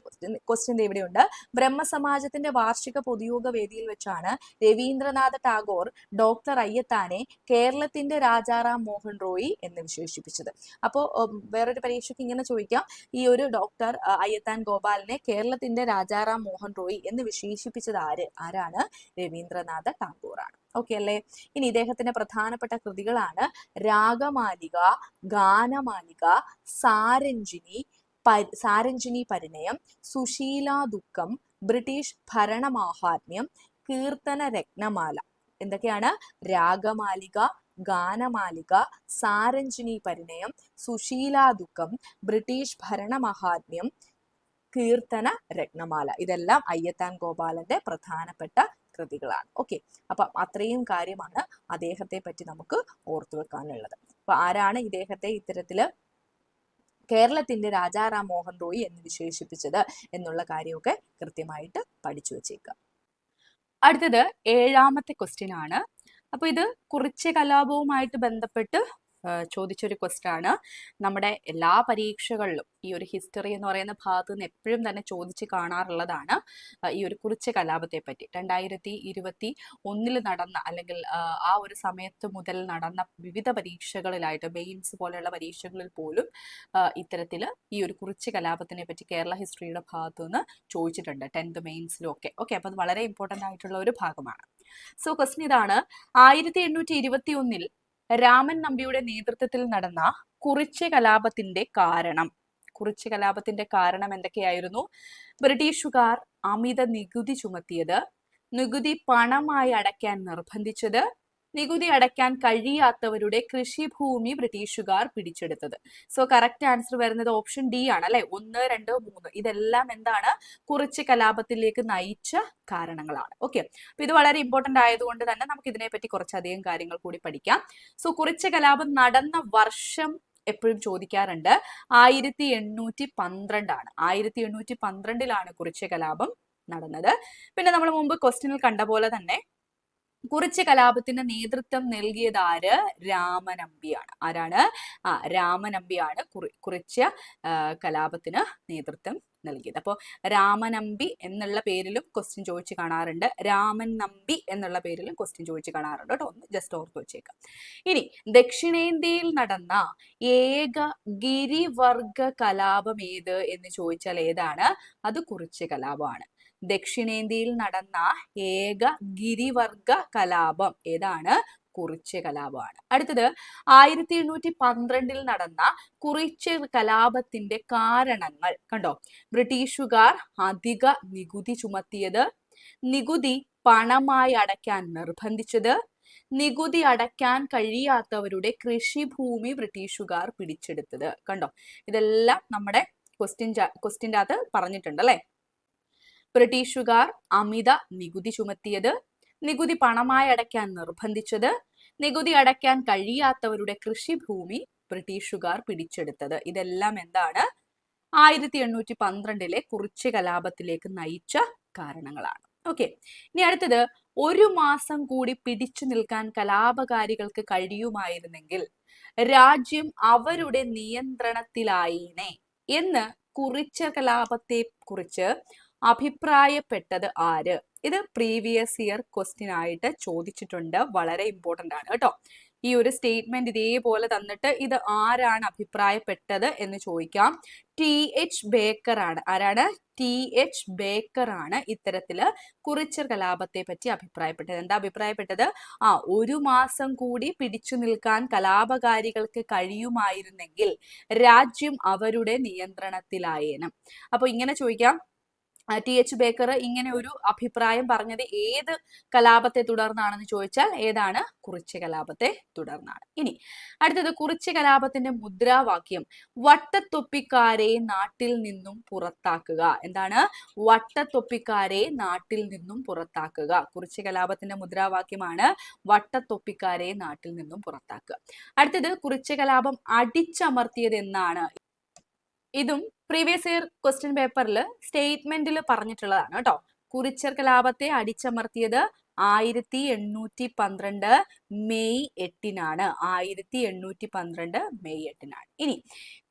ക്വസ്റ്റ്യൻ ഇവിടെയുണ്ട്. ബ്രഹ്മസമാജത്തിന്റെ വാർഷിക പൊതുയോഗ വേദിയിൽ വെച്ചാണ് രവീന്ദ്രനാഥ ടാഗോർ ഡോക്ടർ അയ്യത്താനെ കേരളത്തിന്റെ രാജാറാം മോഹൻ റോയി എന്ന് വിശേഷിപ്പിച്ചത്. അപ്പോൾ വേറൊരു പരീക്ഷയ്ക്ക് ഇങ്ങനെ ചോദിക്കാം, ഈ ഒരു ഡോക്ടർ അയ്യത്താൻ ഗോപാലിനെ കേരളത്തിന്റെ രാജാറാം മോഹൻ റോയി എന്ന് വിശേഷിപ്പിച്ചത് ആരാണ്? രവീന്ദ്രനാഥ ടാഗോർ ആണ്. ഓക്കെ അല്ലേ? ഇനി ഇദ്ദേഹത്തിന്റെ പ്രധാനപ്പെട്ട കൃതികളാണ് രാഗമാലിക, ഗാനമാലിക, സാരഞ്ജിനി പരിണയം, സുശീല ദുഃഖം, ബ്രിട്ടീഷ് ഭരണമാഹാത്മ്യം, കീർത്തന രത്നമാല. എന്തൊക്കെയാണ്? രാഗമാലിക, ഗാനമാലിക, സാരഞ്ജിനി പരിണയം, സുശീല ദുഃഖം, ബ്രിട്ടീഷ് ഭരണമാഹാത്മ്യം, കീർത്തന രത്നമാല. ഇതെല്ലാം അയ്യത്താൻ ഗോപാലന്റെ പ്രധാനപ്പെട്ട കൃതികളാണ്. ഓക്കെ. അപ്പൊ അത്രയും കാര്യമാണ് അദ്ദേഹത്തെ പറ്റി നമുക്ക് ഓർത്തു വെക്കാനുള്ളത്. അപ്പൊ ആരാണ് ഇദ്ദേഹത്തെ ഇത്തരത്തില് കേരളത്തിന്റെ രാജാറാം മോഹൻ റോയി എന്ന് വിശേഷിപ്പിച്ചത് എന്നുള്ള കാര്യമൊക്കെ കൃത്യമായിട്ട് പഠിച്ചു വെച്ചേക്കുക. അടുത്തത് 7ാമത്തെ ക്വസ്റ്റ്യൻ ആണ്. അപ്പൊ ഇത് കുറിച്യ കലാപവുമായിട്ട് ബന്ധപ്പെട്ട് ചോദിച്ചൊരു ക്വസ്റ്റ്യൻ ആണ്. നമ്മുടെ എല്ലാ പരീക്ഷകളിലും ഈ ഒരു ഹിസ്റ്ററി എന്ന് പറയുന്ന ഭാഗത്ത് നിന്ന് എപ്പോഴും തന്നെ ചോദിച്ച് കാണാറുള്ളതാണ് ഈ ഒരു കുറിച്യ കലാപത്തെ പറ്റി. 2021 നടന്ന, അല്ലെങ്കിൽ ആ ഒരു സമയത്ത് മുതൽ നടന്ന വിവിധ പരീക്ഷകളിലായിട്ട്, മെയിൻസ് പോലെയുള്ള പരീക്ഷകളിൽ പോലും ഇത്തരത്തിൽ ഈ ഒരു കുറിച്യ കലാപത്തിനെ പറ്റി കേരള ഹിസ്റ്ററിയുടെ ഭാഗത്തു നിന്ന് ചോദിച്ചിട്ടുണ്ട്, 10th മെയിൻസിലും ഒക്കെ. ഓക്കെ. അപ്പൊ അത് വളരെ ഇമ്പോർട്ടൻ്റ് ആയിട്ടുള്ള ഒരു ഭാഗമാണ്. സോ ക്വസ്റ്റ്യൻ ഇതാണ്: 1821 രാമൻ നമ്പിയുടെ നേതൃത്വത്തിൽ നടന്ന കുറിച്യ കലാപത്തിന്റെ കാരണം? കുറിച്യ കലാപത്തിന്റെ കാരണം എന്തൊക്കെയായിരുന്നു? ബ്രിട്ടീഷുകാർ അമിത നികുതി ചുമത്തിയത്, നികുതി പണമായി അടയ്ക്കാൻ നിർബന്ധിച്ചത്, നികുതി അടയ്ക്കാൻ കഴിയാത്തവരുടെ കൃഷിഭൂമി ബ്രിട്ടീഷുകാർ പിടിച്ചെടുത്തത്. സോ കറക്റ്റ് ആൻസർ വരുന്നത് ഓപ്ഷൻ ഡി ആണ് അല്ലെ. 1, 2, 3 ഇതെല്ലാം എന്താണ്? കുറിച്യ കലാപത്തിലേക്ക് നയിച്ച കാരണങ്ങളാണ്. ഓക്കെ, അപ്പൊ ഇത് വളരെ ഇമ്പോർട്ടന്റ് ആയതുകൊണ്ട് തന്നെ നമുക്ക് ഇതിനെപ്പറ്റി കുറച്ചധികം കാര്യങ്ങൾ കൂടി പഠിക്കാം. സോ കുറിച്യ കലാപം നടന്ന വർഷം എപ്പോഴും ചോദിക്കാറുണ്ട്. 1812 ആണ്. 1812 കുറിച്യ കലാപം നടന്നത്. പിന്നെ നമ്മൾ മുമ്പ് ക്വസ്റ്റ്യനിൽ കണ്ട പോലെ തന്നെ കുറിച്യ കലാപത്തിന് നേതൃത്വം നൽകിയത് ആര്? രാമനമ്പിയാണ്. ആരാണ്? രാമനമ്പിയാണ് കുറിച്യ കലാപത്തിന് നേതൃത്വം നൽകിയത്. അപ്പോൾ രാമനമ്പി എന്നുള്ള പേരിലും ക്വസ്റ്റ്യൻ ചോദിച്ചു കാണാറുണ്ട്, രാമൻ നമ്പി എന്നുള്ള പേരിലും ക്വസ്റ്റ്യൻ ചോദിച്ചു കാണാറുണ്ട് കേട്ടോ. ഒന്ന് ജസ്റ്റ് ഓർത്ത് വെച്ചേക്കാം. ഇനി ദക്ഷിണേന്ത്യയിൽ നടന്ന ഏക ഗിരിവർഗ കലാപം ഏത് എന്ന് ചോദിച്ചാൽ ഏതാണ്? അത് കുറിച്യ കലാപമാണ്. ദക്ഷിണേന്ത്യയിൽ നടന്ന ഏക ഗിരിവർഗ കലാപം ഏതാണ്? കുറിച്യ കലാപമാണ്. അടുത്തത് 1812 നടന്ന കുറിച്യ കലാപത്തിന്റെ കാരണങ്ങൾ കണ്ടോ. ബ്രിട്ടീഷുകാർ അധിക നികുതി ചുമത്തിയത്, നികുതി പണമായി അടയ്ക്കാൻ നിർബന്ധിച്ചത്, നികുതി അടയ്ക്കാൻ കഴിയാത്തവരുടെ കൃഷിഭൂമി ബ്രിട്ടീഷുകാർ പിടിച്ചെടുത്തത്. കണ്ടോ, ഇതെല്ലാം നമ്മുടെ ക്വസ്റ്റ്യൻ്റെ അകത്ത് പറഞ്ഞിട്ടുണ്ട് അല്ലെ. ബ്രിട്ടീഷുകാർ അമിത നികുതി ചുമത്തിയത്, നികുതി പണമായി അടയ്ക്കാൻ നിർബന്ധിച്ചത്, നികുതി അടയ്ക്കാൻ കഴിയാത്തവരുടെ കൃഷിഭൂമി ബ്രിട്ടീഷുകാർ പിടിച്ചെടുത്തത്. ഇതെല്ലാം എന്താണ്? 1812 കുറിച്യ കലാപത്തിലേക്ക് നയിച്ച കാരണങ്ങളാണ്. ഓക്കെ, ഇനി അടുത്തത്, 1 മാസം കൂടി പിടിച്ചു നിൽക്കാൻ കലാപകാരികൾക്ക് കഴിയുമായിരുന്നെങ്കിൽ രാജ്യം അവരുടെ നിയന്ത്രണത്തിലായിനെ എന്ന് കുറിച്യ കലാപത്തെ കുറിച്ച് അഭിപ്രായപ്പെട്ടത് ആര്? ഇത് പ്രീവിയസ് ഇയർ ക്വസ്റ്റ്യൻ ആയിട്ട് ചോദിച്ചിട്ടുണ്ട്. വളരെ ഇമ്പോർട്ടന്റ് ആണ് കേട്ടോ. ഈ ഒരു സ്റ്റേറ്റ്മെന്റ് ഇതേപോലെ തന്നിട്ട് ഇത് ആരാണ് അഭിപ്രായപ്പെട്ടത് എന്ന് ചോദിക്കാം. TH ബേക്കർ ആണ്. ആരാണ്? TH ബേക്കർ ആണ് ഇത്തരത്തില് കുറിച്യ കലാപത്തെ പറ്റി അഭിപ്രായപ്പെട്ടത്. എന്താ അഭിപ്രായപ്പെട്ടത്? 1 മാസം കൂടി പിടിച്ചു നിൽക്കാൻ കലാപകാരികൾക്ക് കഴിയുമായിരുന്നെങ്കിൽ രാജ്യം അവരുടെ നിയന്ത്രണത്തിലായേനും. അപ്പൊ ഇങ്ങനെ ചോദിക്കാം, TH ബേക്കർ ഇങ്ങനെ ഒരു അഭിപ്രായം പറഞ്ഞത് ഏത് കലാപത്തെ തുടർന്നാണെന്ന് ചോദിച്ചാൽ ഏതാണ്? കുറിച്യ കലാപത്തെ തുടർന്നാണ്. ഇനി അടുത്തത്, കുറിച്യ കലാപത്തിന്റെ മുദ്രാവാക്യം വട്ടത്തൊപ്പിക്കാരെ നാട്ടിൽ നിന്നും പുറത്താക്കുക. എന്താണ്? വട്ടത്തൊപ്പിക്കാരെ നാട്ടിൽ നിന്നും പുറത്താക്കുക. കുറിച്യ കലാപത്തിന്റെ മുദ്രാവാക്യമാണ് വട്ടത്തൊപ്പിക്കാരെ നാട്ടിൽ നിന്നും പുറത്താക്കുക. അടുത്തത്, കുറിച്യ കലാപം അടിച്ചമർത്തിയത് എന്നാണ്. ഇതും പ്രീവിയസ് ഇയർ ക്വസ്റ്റ്യൻ പേപ്പറിൽ സ്റ്റേറ്റ്മെന്റിൽ പറഞ്ഞിട്ടുള്ളതാണ് കേട്ടോ. കുറിച്യ കലാപത്തെ അടിച്ചമർത്തിയത് 1812 മെയ് 8-നാണ്. 1812 മെയ് 8-നാണ്. ഇനി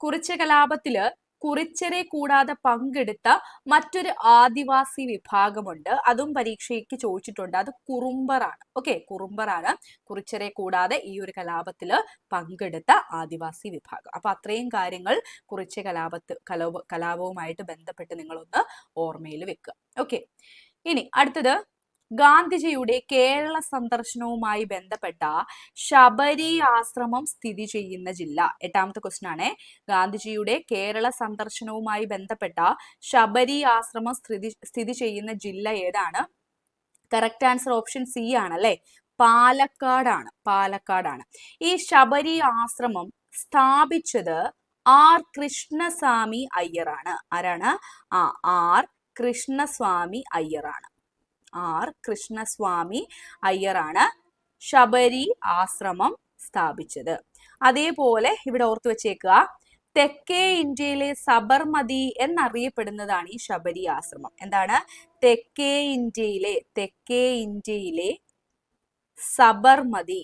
കുറിച്യ കലാപത്തില് കുറിച്യരെ കൂടാതെ പങ്കെടുത്ത മറ്റൊരു ആദിവാസി വിഭാഗമുണ്ട്. അതും പരീക്ഷയ്ക്ക് ചോദിച്ചിട്ടുണ്ട്. അത് കുറുമ്പറാണ്. ഓക്കെ, കുറുമ്പറാണ് കുറിച്യരെ കൂടാതെ ഈ ഒരു കലാപത്തില് പങ്കെടുത്ത ആദിവാസി വിഭാഗം. അപ്പൊ അത്രയും കാര്യങ്ങൾ കുറിച്യ കലാപവുമായിട്ട് ബന്ധപ്പെട്ട് നിങ്ങളൊന്ന് ഓർമ്മയിൽ വെക്കുക. ഓക്കെ, ഇനി അടുത്തത്, ഗാന്ധിജിയുടെ കേരള സന്ദർശനവുമായി ബന്ധപ്പെട്ട ശബരി ആശ്രമം സ്ഥിതി ചെയ്യുന്ന ജില്ല. 8ാമത്തെ ക്വസ്റ്റ്യൻ ആണ്. ഗാന്ധിജിയുടെ കേരള സന്ദർശനവുമായി ബന്ധപ്പെട്ട ശബരി ആശ്രമം സ്ഥിതി ചെയ്യുന്ന ജില്ല ഏതാണ്? കറക്റ്റ് ആൻസർ ഓപ്ഷൻ സി ആണല്ലേ. പാലക്കാടാണ്. പാലക്കാടാണ്. ഈ ശബരി ആശ്രമം സ്ഥാപിച്ചത് ആർ കൃഷ്ണസ്വാമി അയ്യറാണ്. ആരാണ്? ആർ കൃഷ്ണസ്വാമി അയ്യറാണ്. ആർ കൃഷ്ണസ്വാമി അയ്യറാണ് ശബരി ആശ്രമം സ്ഥാപിച്ചത്. അതേപോലെ ഇവിടെ ഓർത്തു വെച്ചേക്കുക, തെക്കേ ഇന്ത്യയിലെ സബർമതി എന്നറിയപ്പെടുന്നതാണ് ഈ ശബരി ആശ്രമം. എന്താണ്? തെക്കേ ഇന്ത്യയിലെ സബർമതി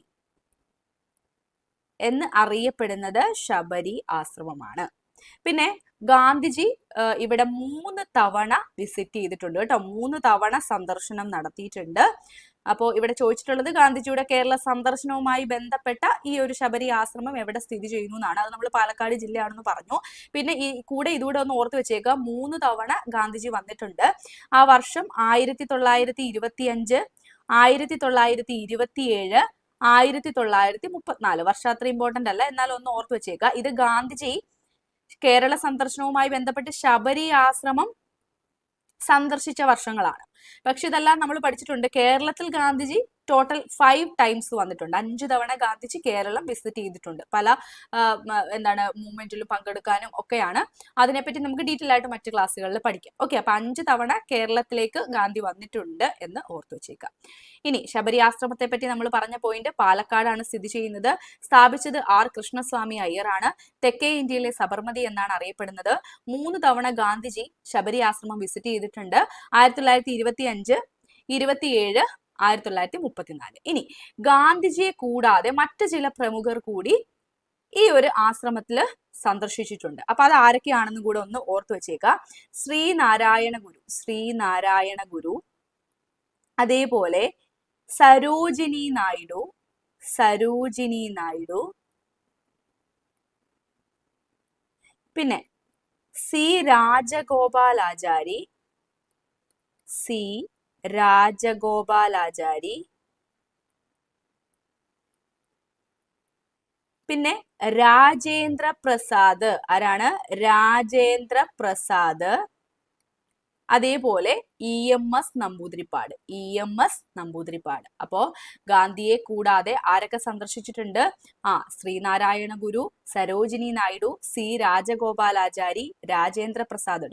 എന്ന് അറിയപ്പെടുന്നത് ശബരി ആശ്രമമാണ്. പിന്നെ ഗാന്ധിജി ഇവിടെ 3 തവണ വിസിറ്റ് ചെയ്തിട്ടുണ്ട് കേട്ടോ. 3 തവണ സന്ദർശനം നടത്തിയിട്ടുണ്ട്. അപ്പോൾ ഇവിടെ ചോദിച്ചിട്ടുള്ളത് ഗാന്ധിജിയുടെ കേരള സന്ദർശനവുമായി ബന്ധപ്പെട്ട ഈ ഒരു ശബരി ആശ്രമം എവിടെ സ്ഥിതി ചെയ്യുന്നു എന്നാണ്. അത് നമ്മൾ പാലക്കാട് ജില്ലയാണെന്ന് പറഞ്ഞു. പിന്നെ ഇതുകൂടെ ഒന്ന് ഓർത്ത് വെച്ചേക്കുക, 3 തവണ ഗാന്ധിജി വന്നിട്ടുണ്ട്. ആ വർഷം 1925, 1927, 1934. വർഷം അത്ര ഇമ്പോർട്ടന്റ് അല്ല, എന്നാൽ ഒന്ന് ഓർത്ത് വെച്ചേക്കുക. ഇത് ഗാന്ധിജി കേരള സന്ദർശനവുമായി ബന്ധപ്പെട്ട് ശബരി ആശ്രമം സന്ദർശിച്ച വർഷങ്ങളാണ്. പക്ഷെ ഇതെല്ലാം നമ്മൾ പഠിച്ചിട്ടുണ്ട്. കേരളത്തിൽ ഗാന്ധിജി ടോട്ടൽ 5 ടൈംസ് വന്നിട്ടുണ്ട്. 5 തവണ ഗാന്ധിജി കേരളം വിസിറ്റ് ചെയ്തിട്ടുണ്ട്. പല മൂവ്മെന്റിലും പങ്കെടുക്കാനും ഒക്കെയാണ്. അതിനെപ്പറ്റി നമുക്ക് ഡീറ്റെയിൽ ആയിട്ട് മറ്റു ക്ലാസ്സുകളിൽ പഠിക്കാം. ഓക്കെ, അപ്പൊ 5 തവണ കേരളത്തിലേക്ക് ഗാന്ധി വന്നിട്ടുണ്ട് എന്ന് ഓർത്തു വെച്ചേക്കാം. ഇനി ശബരി ആശ്രമത്തെ പറ്റി നമ്മൾ പറഞ്ഞ പോയിന്റ്, പാലക്കാടാണ് സ്ഥിതി ചെയ്യുന്നത്. സ്ഥാപിച്ചത് ആർ കൃഷ്ണസ്വാമി അയ്യറാണ്. തെക്കേ ഇന്ത്യയിലെ സബർമതി എന്നാണ് അറിയപ്പെടുന്നത്. 3 തവണ ഗാന്ധിജി ശബരി ആശ്രമം വിസിറ്റ് ചെയ്തിട്ടുണ്ട്. 1925, 27, 1934. ഇനി ഗാന്ധിജിയെ കൂടാതെ മറ്റു ചില പ്രമുഖർ കൂടി ഈ ഒരു ആശ്രമത്തില് സന്ദർശിച്ചിട്ടുണ്ട്. അപ്പൊ അത് ആരൊക്കെയാണെന്ന് കൂടെ ഒന്ന് ഓർത്തു വെച്ചേക്കാം. ശ്രീനാരായണ ഗുരു, അതേപോലെ സരോജിനി നായിഡു, പിന്നെ സി രാജഗോപാലാചാരി, പിന്നെ രാജേന്ദ്ര പ്രസാദ്. ആരാണ്? രാജേന്ദ്ര പ്രസാദ്. അതേപോലെ EMS നമ്പൂതിരിപ്പാട്. അപ്പോ ഗാന്ധിയെ കൂടാതെ ആരൊക്കെ സന്ദർശിച്ചിട്ടുണ്ട്? Sreenarayana Guru, Sarojini Naidu, C Rajagopalachari,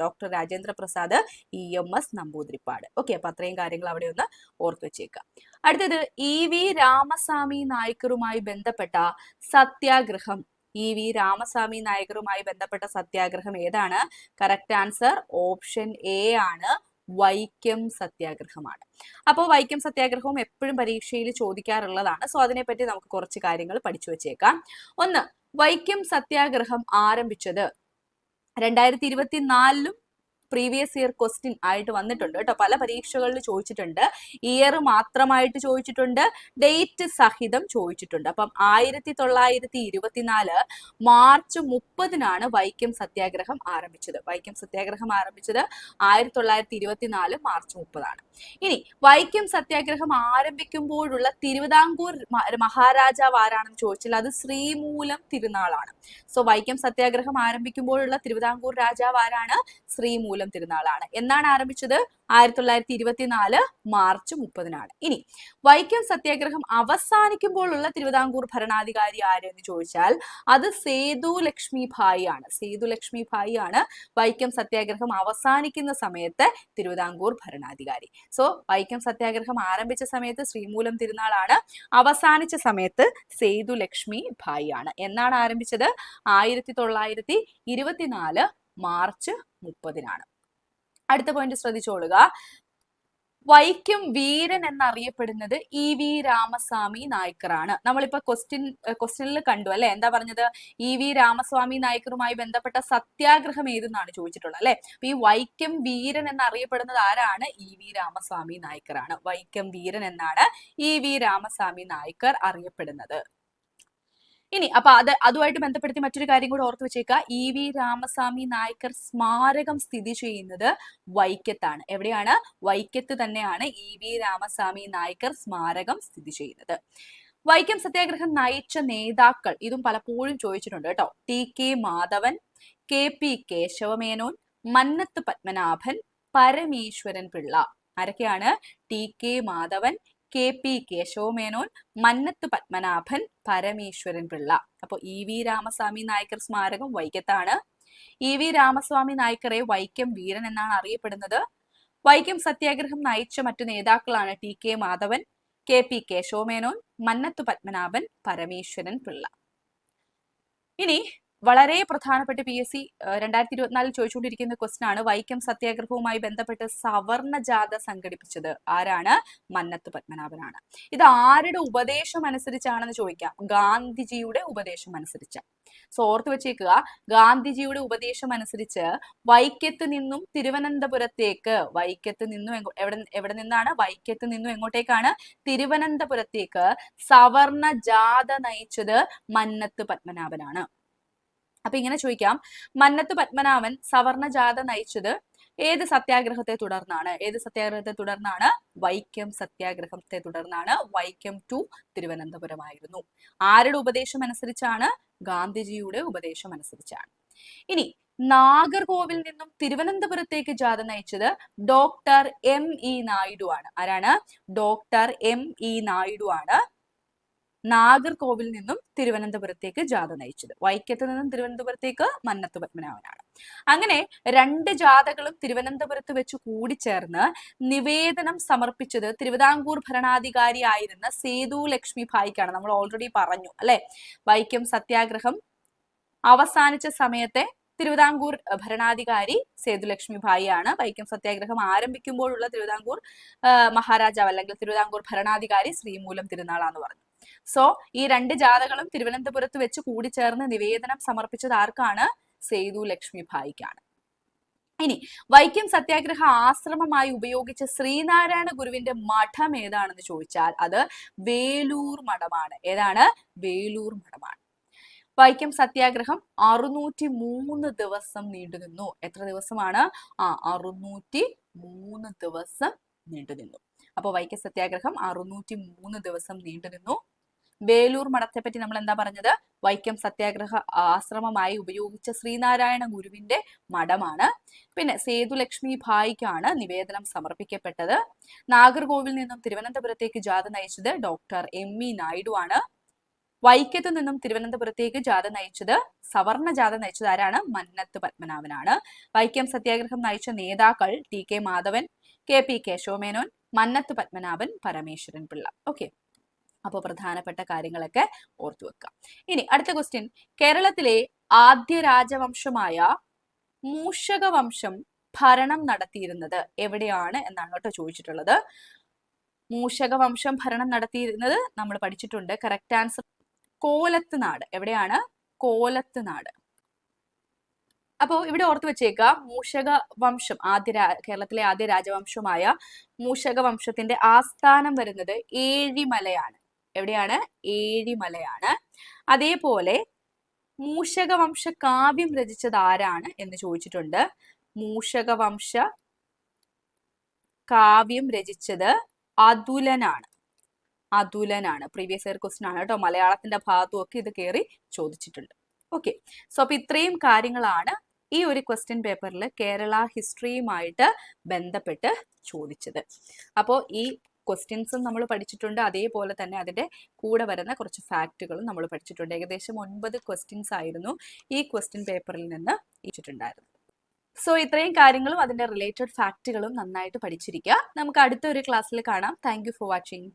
doctor Rajendra Prasad, EMS Namboodiripad. Okay, അപ്പൊ അത്രയും കാര്യങ്ങൾ അവിടെ ഒന്ന് ഓർത്തു വെച്ചേക്കാം. അടുത്തത് EV രാമസ്വാമി നായ്ക്കറുമായി ബന്ധപ്പെട്ട സത്യാഗ്രഹം. EV രാമസ്വാമി നായ്ക്കറുമായി ബന്ധപ്പെട്ട സത്യാഗ്രഹം ഏതാണ്? കറക്റ്റ് ആൻസർ ഓപ്ഷൻ എ ആണ്, വൈക്കം സത്യാഗ്രഹമാണ്. അപ്പോൾ വൈക്കം സത്യാഗ്രഹവും എപ്പോഴും പരീക്ഷയിൽ ചോദിക്കാറുള്ളതാണ്. സോ അതിനെപ്പറ്റി നമുക്ക് കുറച്ച് കാര്യങ്ങൾ പഠിച്ചു വെച്ചേക്കാം. ഒന്ന്, വൈക്കം സത്യാഗ്രഹം ആരംഭിച്ചത് 2024 പ്രീവിയസ് ഇയർ ക്വസ്റ്റ്യൻ ആയിട്ട് വന്നിട്ടുണ്ട് കേട്ടോ. പല പരീക്ഷകളിൽ ചോദിച്ചിട്ടുണ്ട്. ഇയർ മാത്രമായിട്ട് ചോദിച്ചിട്ടുണ്ട്, ഡേറ്റ് സഹിതം ചോദിച്ചിട്ടുണ്ട്. അപ്പം 1924 മാർച്ച് 30-നാണ് വൈക്കം സത്യാഗ്രഹം ആരംഭിച്ചത്. 1924 മാർച്ച് 30-ആണ്. ഇനി വൈക്കം സത്യാഗ്രഹം ആരംഭിക്കുമ്പോഴുള്ള തിരുവിതാംകൂർ മഹാരാജാവ് ആരാണെന്ന് ചോദിച്ചാൽ അത് ശ്രീമൂലം തിരുനാളാണ്. സോ വൈക്കം സത്യാഗ്രഹം ആരംഭിക്കുമ്പോഴുള്ള തിരുവിതാംകൂർ രാജാവ് ആരാണ്? ശ്രീമൂലം തിരുനാളാണ്. എന്നാണ് ആരംഭിച്ചത്? 1924 മാർച്ച് 30-നാണ്. ഇനി വൈക്കം സത്യാഗ്രഹം അവസാനിക്കുമ്പോഴുള്ള തിരുവിതാംകൂർ ഭരണാധികാരി ആരെന്ന് ചോദിച്ചാൽ അത് സേതു ലക്ഷ്മി ഭായി ആണ് വൈക്കം സത്യാഗ്രഹം അവസാനിക്കുന്ന സമയത്ത് തിരുവിതാംകൂർ ഭരണാധികാരി. സോ വൈക്കം സത്യാഗ്രഹം ആരംഭിച്ച സമയത്ത് ശ്രീമൂലം തിരുനാളാണ്, അവസാനിച്ച സമയത്ത് സേതു ലക്ഷ്മി ഭായി ആണ്. എന്നാണ് ആരംഭിച്ചത്? 1924 മാർച്ച് 30-നാണ്. അടുത്ത പോയിന്റ് ശ്രദ്ധിച്ചോളുക. വൈക്കം വീരൻ എന്നറിയപ്പെടുന്നത് EV രാമസ്വാമി നായ്ക്കറാണ്. നമ്മളിപ്പോ ക്വസ്റ്റ്യനിൽ കണ്ടു അല്ലെ, എന്താ പറഞ്ഞത്? EV രാമസ്വാമി നായ്ക്കറുമായി ബന്ധപ്പെട്ട സത്യാഗ്രഹം ഏതെന്നാണ് ചോദിച്ചിട്ടുള്ളത് അല്ലെ. അപ്പൊ ഈ വൈക്കം വീരൻ എന്നറിയപ്പെടുന്നത് ആരാണ്? EV രാമസ്വാമി നായ്ക്കറാണ്. വൈക്കം വീരൻ എന്നാണ് EV രാമസ്വാമി നായ്ക്കർ അറിയപ്പെടുന്നത്. ഇനി അപ്പൊ അതുമായിട്ട് ബന്ധപ്പെടുത്തി മറ്റൊരു കാര്യം കൂടെ ഓർത്തു വെച്ചേക്കുക. EV രാമസ്വാമി നായ്ക്കർ സ്മാരകം സ്ഥിതി ചെയ്യുന്നത് വൈക്കത്താണ്. എവിടെയാണ്? വൈക്കത്ത് തന്നെയാണ് EV രാമസ്വാമി നായ്ക്കർ സ്മാരകം സ്ഥിതി ചെയ്യുന്നത്. വൈക്കം സത്യാഗ്രഹം നയിച്ച നേതാക്കൾ, ഇതും പലപ്പോഴും ചോദിച്ചിട്ടുണ്ട് കേട്ടോ. TK Madhavan, KP Kesava Menon, Mannath Padmanabhan, Parameswaran Pillai. ആരൊക്കെയാണ്? TK Madhavan, KP Kesava Menon, Mannath Padmanabhan, Parameswaran Pillai. അപ്പൊ EV രാമസ്വാമി നായ്ക്കർ സ്മാരകം വൈക്കത്താണ്. EV രാമസ്വാമി നായ്ക്കറെ വൈക്കം വീരൻ എന്നാണ് അറിയപ്പെടുന്നത്. വൈക്കം സത്യാഗ്രഹം നയിച്ച മറ്റു നേതാക്കളാണ് TK മാധവൻ, KP കേശവമേനോൻ, മന്നത്ത് പത്മനാഭൻ, പരമേശ്വരൻ പിള്ള. ഇനി വളരെ പ്രധാനപ്പെട്ട PSC 2024 ചോദിച്ചുകൊണ്ടിരിക്കുന്ന ക്വസ്റ്റ്യൻ ആണ്. വൈക്കം സത്യാഗ്രഹവുമായി ബന്ധപ്പെട്ട് സവർണ ജാഥ സംഘടിപ്പിച്ചത് ആരാണ്? മന്നത്ത് പത്മനാഭനാണ്. ഇത് ആരുടെ ഉപദേശം അനുസരിച്ചാണെന്ന് ചോദിക്കാം. ഗാന്ധിജിയുടെ ഉപദേശം അനുസരിച്ച. സോ ഓർത്ത് വെച്ചേക്കുക, ഗാന്ധിജിയുടെ ഉപദേശം അനുസരിച്ച് വൈക്കത്ത് നിന്നും തിരുവനന്തപുരത്തേക്ക്, എവിടെ നിന്നാണ്? വൈക്കത്ത് നിന്നും എങ്ങോട്ടേക്കാണ്? തിരുവനന്തപുരത്തേക്ക് സവർണ ജാഥ നയിച്ചത് മന്നത്ത് പത്മനാഭനാണ്. അപ്പൊ ഇങ്ങനെ ചോദിക്കാം, മന്നത്ത് പത്മനാഭൻ സവർണ ജാഥ നയിച്ചത് ഏത് സത്യാഗ്രഹത്തെ തുടർന്നാണ്? വൈക്കം സത്യാഗ്രഹത്തെ തുടർന്നാണ്. വൈക്കം ടു തിരുവനന്തപുരമായിരുന്നു. ആരുടെ ഉപദേശം അനുസരിച്ചാണ്? ഗാന്ധിജിയുടെ ഉപദേശം അനുസരിച്ചാണ്. ഇനി നാഗർകോവിൽ നിന്നും തിരുവനന്തപുരത്തേക്ക് ജാഥ നയിച്ചത് ഡോക്ടർ M.E. നായിഡു ആണ്. ആരാണ്? Doctor M.E. നായിഡു ആണ് നാഗർകോവിൽ നിന്നും തിരുവനന്തപുരത്തേക്ക് ജാഥ നയിച്ചത്. വൈക്കത്ത് നിന്നും തിരുവനന്തപുരത്തേക്ക് മന്നത്ത് പത്മനാഭനാണ്. അങ്ങനെ രണ്ട് ജാഥകളും തിരുവനന്തപുരത്ത് വെച്ച് കൂടിച്ചേർന്ന് നിവേദനം സമർപ്പിച്ചത് തിരുവിതാംകൂർ ഭരണാധികാരി ആയിരുന്ന സേതു ലക്ഷ്മി ഭായിക്കാണ്. നമ്മൾ ഓൾറെഡി പറഞ്ഞു അല്ലെ, വൈക്കം സത്യാഗ്രഹം അവസാനിച്ച സമയത്തെ തിരുവിതാംകൂർ ഭരണാധികാരി സേതുലക്ഷ്മി ഭായി ആണ്. വൈക്കം സത്യാഗ്രഹം ആരംഭിക്കുമ്പോഴുള്ള തിരുവിതാംകൂർ മഹാരാജാവ് അല്ലെങ്കിൽ തിരുവിതാംകൂർ ഭരണാധികാരി ശ്രീമൂലം തിരുനാളാന്ന് പറഞ്ഞു. സോ ഈ രണ്ട് ജാഥകളും തിരുവനന്തപുരത്ത് വെച്ച് കൂടിച്ചേർന്ന് നിവേദനം സമർപ്പിച്ചത് ആർക്കാണ്? സേതുലക്ഷ്മി ഭായിക്കാണ്. ഇനി വൈക്കം സത്യാഗ്രഹ ആശ്രമമായി ഉപയോഗിച്ച ശ്രീനാരായണ ഗുരുവിന്റെ മഠം ഏതാണെന്ന് ചോദിച്ചാൽ അത് വേലൂർ മഠമാണ്. ഏതാണ്? വേലൂർ മഠമാണ്. വൈക്കം സത്യാഗ്രഹം 603 ദിവസം നീണ്ടുനിന്നു. എത്ര ദിവസമാണ്? 603 ദിവസം നീണ്ടുനിന്നു. അപ്പോൾ വൈക്കം സത്യാഗ്രഹം 603 ദിവസം നീണ്ടുനിന്നു. വേലൂർ മഠത്തെ പറ്റി നമ്മൾ എന്താ പറഞ്ഞത്? വൈക്കം സത്യാഗ്രഹ ആശ്രമമായി ഉപയോഗിച്ച ശ്രീനാരായണ ഗുരുവിന്റെ മഠമാണ്. പിന്നെ സേതുലക്ഷ്മി ഭായിക്കാണ് നിവേദനം സമർപ്പിക്കപ്പെട്ടത്. നാഗർകോവിൽ നിന്നും തിരുവനന്തപുരത്തേക്ക് ജാഥ നയിച്ചത് ഡോക്ടർ M.E. നായിഡു ആണ്. വൈക്കത്ത് നിന്നും തിരുവനന്തപുരത്തേക്ക് ജാഥ നയിച്ചത് സവർണ ജാഥ നയിച്ചത് ആരാണ്? മന്നത്ത് പത്മനാഭനാണ്. വൈക്കം സത്യാഗ്രഹം നയിച്ച നേതാക്കൾ T.K. Madhavan, K.P. Kesava Menon, Mannath Padmanabhan, Parameswaran Pillai. Okay, അപ്പോൾ പ്രധാനപ്പെട്ട കാര്യങ്ങളൊക്കെ ഓർത്തു വെക്കാം. ഇനി അടുത്ത ക്വസ്റ്റ്യൻ, കേരളത്തിലെ ആദ്യ രാജവംശമായ മൂഷക വംശം ഭരണം നടത്തിയിരുന്നത് എവിടെയാണ് എന്നാണ് കേട്ടോ ചോദിച്ചിട്ടുള്ളത്. മൂഷക വംശം ഭരണം നടത്തിയിരുന്നത് നമ്മൾ പഠിച്ചിട്ടുണ്ട്. കറക്റ്റ് ആൻസർ കോലത്ത് നാട്. എവിടെയാണ്? കോലത്ത് നാട്. അപ്പോൾ ഇവിടെ ഓർത്ത് വെച്ചേക്കുക, മൂഷക വംശം കേരളത്തിലെ ആദ്യ രാജവംശമായ മൂഷക വംശത്തിന്റെ ആസ്ഥാനം വരുന്നത് ഏഴിമലയാണ്. എവിടെയാണ്? ഏഴിമലയാണ്. അതേപോലെ മൂഷകവംശ കാവ്യം രചിച്ചത് ആരാണ് എന്ന് ചോദിച്ചിട്ടുണ്ട്. മൂഷകവംശ കാവ്യം രചിച്ചത് അതുലനാണ്. അതുലനാണ്. പ്രീവിയസ് ഇയർ ക്വസ്റ്റ്യൻ ആണ് കേട്ടോ. മലയാളത്തിന്റെ ഭാഗത്തും ഒക്കെ ഇത് കയറി ചോദിച്ചിട്ടുണ്ട്. ഓക്കെ, സോ അപ്പൊ ഇത്രയും കാര്യങ്ങളാണ് ഈ ഒരു ക്വസ്റ്റ്യൻ പേപ്പറിൽ കേരള ഹിസ്റ്ററിയുമായിട്ട് ബന്ധപ്പെട്ട് ചോദിച്ചത്. അപ്പോൾ ഈ ക്വസ്റ്റ്യൻസും നമ്മൾ പഠിച്ചിട്ടുണ്ട്, അതേപോലെ തന്നെ അതിന്റെ കൂടെ വരുന്ന കുറച്ച് ഫാക്റ്റുകളും നമ്മൾ പഠിച്ചിട്ടുണ്ട്. ഏകദേശം 9 ക്വസ്റ്റ്യൻസ് ആയിരുന്നു ഈ ക്വസ്റ്റ്യൻ പേപ്പറിൽ നിന്ന് ഇട്ടിട്ടുണ്ടായിരുന്നത്. സോ ഇത്രയും കാര്യങ്ങളും അതിന്റെ റിലേറ്റഡ് ഫാക്റ്റുകളും നന്നായിട്ട് പഠിച്ചിരിക്കുക. നമുക്ക് അടുത്ത ഒരു ക്ലാസ്സിൽ കാണാം. Thank you for watching.